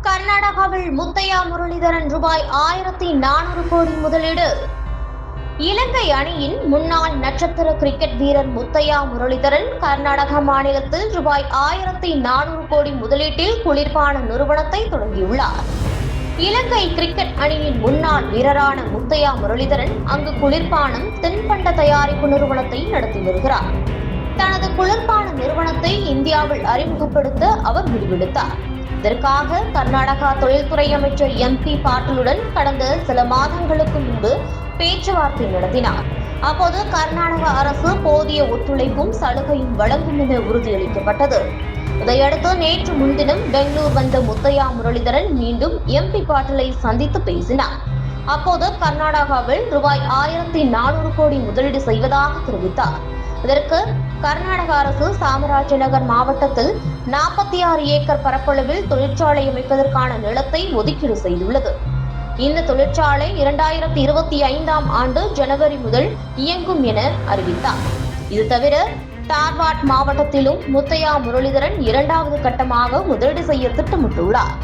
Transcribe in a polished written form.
கர்நாடகாவில் முத்தையா முரளிதரன் ரூபாய் 1400 கோடி முதலீடு. இலங்கை அணியின் முன்னாள் நட்சத்திர கிரிக்கெட் வீரர் முத்தையா முரளிதரன் கர்நாடக மாநிலத்தில் ரூபாய் 1400 கோடி முதலீட்டில் குளிர்பான நிறுவனத்தை தொடங்கியுள்ளார். இலங்கை கிரிக்கெட் அணியின் முன்னாள் வீரரான முத்தையா முரளிதரன் அங்கு குளிர்பானம் தின்பண்ட தயாரிப்பு நிறுவனத்தை நடத்தி வருகிறார். தனது குளிர்பான நிறுவனத்தை இந்தியாவில் அறிமுகப்படுத்த அவர் முடிவெடுத்தார். இதற்காக கர்நாடகா தொழில்துறை அமைச்சர் MP பாட்டீலுடன் கடந்த சில மாதங்களுக்கு முன்பு பேச்சுவார்த்தை நடத்தினார். அப்போது கர்நாடக அரசு போதிய ஒத்துழைப்பும் சலுகையும் வழங்கும் என உறுதியளிக்கப்பட்டது. இதையடுத்து நேற்று முன்தினம் பெங்களூர் வந்த முத்தையா முரளிதரன் மீண்டும் MP பாட்டீலை சந்தித்து பேசினார். அப்போது கர்நாடகாவில் ரூபாய் 1400 கோடி முதலீடு செய்வதாக தெரிவித்தார். இதற்கு கர்நாடக அரசு சாமராஜநகர் மாவட்டத்தில் 46 ஏக்கர் பரப்பளவில் தொழிற்சாலை அமைப்பதற்கான நிலத்தை ஒதுக்கீடு செய்துள்ளது. இந்த தொழிற்சாலை 2025ஆம் ஆண்டு ஜனவரி முதல் இயங்கும் என அறிவித்தார். இது தவிர தார்வாட் மாவட்டத்திலும் முத்தையா முரளிதரன் இரண்டாவது கட்டமாக முதலீடு செய்ய திட்டமிட்டுள்ளார்.